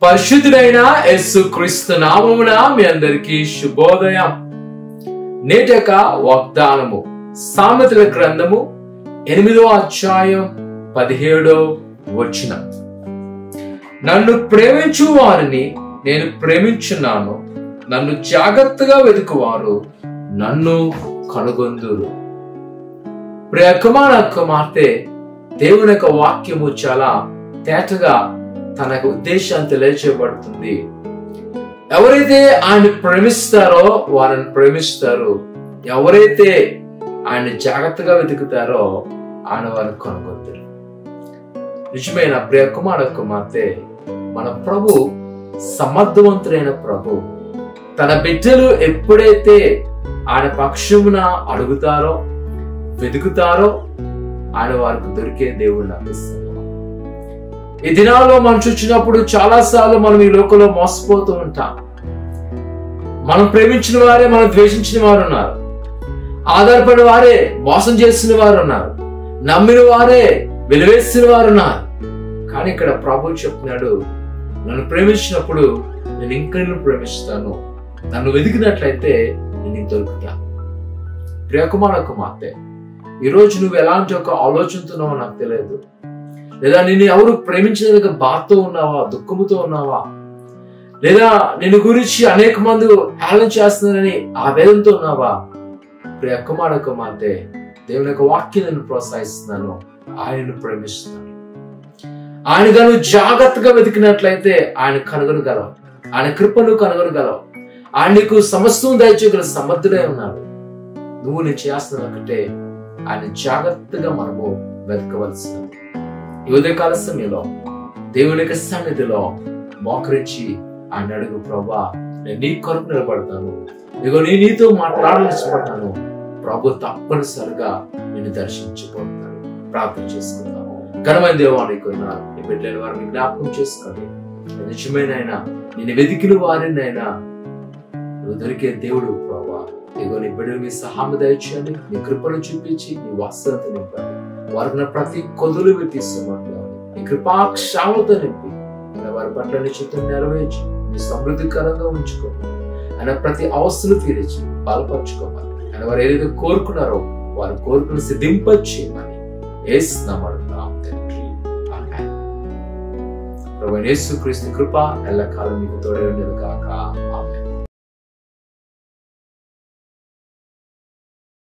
పరిశుద్ధుడైన యేసుక్రీస్తు నామమున మీ అందరికీ శుభోదయం. నేటి యొక్క వాగ్దానము సామెతల గ్రంథము 8వ అధ్యాయం 17వ వచనం. నన్ను ప్రేమించు వారిని నేను ప్రేమించున్నాను, నన్ను జాగ్రత్తగా వెతుకువారు నన్ను కనుగొందురు. ప్రియ కుమార కుమార్తె, దేవుని యొక్క వాక్యము చాలా తేటగా తన ఉద్దేశాన్ని తెలియచేయబడుతుంది. ఎవరైతే ఆయన ప్రేమిస్తారో వారిని ప్రేమిస్తారు, ఎవరైతే ఆయన జాగ్రత్తగా వెతుకుతారో ఆయన వారిని కనుగొంటారు. నిజమైన ప్రియ కుమార కుమార్తె, మన ప్రభు సమర్థవంతుడైన ప్రభు. తన బిడ్డలు ఎప్పుడైతే ఆయన పక్షమున అడుగుతారో వెతుకుతారో ఆయన వారికి దొరికే దేవుడు నమ్మిస్తారు. ఈ దినాల్లో మనం చూసినప్పుడు చాలా సార్లు మనం ఈ లోకంలో మోసపోతూ ఉంటాం. మనం ప్రేమించిన వారే మనం ద్వేషించిన వారు ఉన్నారు, ఆధారపడిన వారే మోసం చేసిన వారు ఉన్నారు, నమ్మిన వారే వెలివేసిన వారు ఉన్నారు. కానీ ఇక్కడ ప్రభు చెప్తున్నాడు, నన్ను ప్రేమించినప్పుడు నేను ఇంకా నిన్ను ప్రేమిస్తాను, నన్ను వెతికినట్లయితే నేను దొరుకుతాను. ప్రియకుమార కుమార్తె, ఈరోజు నువ్వు ఎలాంటి ఒక ఆలోచనతున్నావో నాకు తెలియదు. లేదా నిన్ను ఎవరు ప్రేమించలేక బాధతో ఉన్నావా, దుఃఖముతో ఉన్నావా, లేదా నిన్ను గురించి అనేక మంది హేళన చేస్తున్నారని ఆవేదనతో ఉన్నావా? ప్రియ కుమార కుమార్తె, దేవుని యొక్క వాక్యం నేను ప్రోత్సహిస్తున్నాను. ఆయనను ప్రేమిస్తున్నాను. ఆయనగా నువ్వు జాగ్రత్తగా వెతికినట్లయితే ఆయన కనుగొనగలవు, ఆయన కృపను కనుగొనగలవు. ఆయన నీకు సమస్తం దయచేయగల సమర్థుడై ఉన్నాడు. నువ్వు నేను చేస్తున్నట్టే ఆయన జాగ్రత్తగా మనము వెతకవలసినది. ఈ ఉదయకాల సమయంలో దేవుని యొక్క సన్నిధిలో మోకరించి ఆయన అడుగు, ప్రభా నేను నీ కొరకు నిలబడతాను, ఇగో నీతో మాట్లాడాలని ఇష్టపడతాను. ప్రభు తప్పనిసరిగా నేను దర్శించబోతాను. ప్రార్థన చేసుకుంటాను. ఘనమైన దేవానికి నీ బిడ్డలైన వారిని జ్ఞాపకం చేసుకోండి. నిజమైన నేను వెతికిన వారిని అయినా నువ్వు దొరికే దేవుడు ప్రభా. ఇగో నీ బిడ్డలు మీ సహాయం దయచేయండి, నీ కృపను చూపించి నీ వాస్తవత నింపండి. వారిని ప్రతి కొదులు తీసుకోమంటారు, నీ కృపాక్షాలతో నింపి వారి పట్ల నీ చిత్తం నెరవేర్చి నీ సమృద్ధికరంగా ఉంచుకోండి. ఆయన ప్రతి అవస్థలు తీర్చి బలపరచుకోమని, ఆయన వారు ఏదైతే కోరుకున్నారో వారి కోరికను సిద్ధింపచేయమని యేసునామమున తండ్రి, ఆమేన్. ప్రభువైన యేసుక్రీస్తు కృప ఎల్లకాలం మీకు తోడై ఉండేది కాక.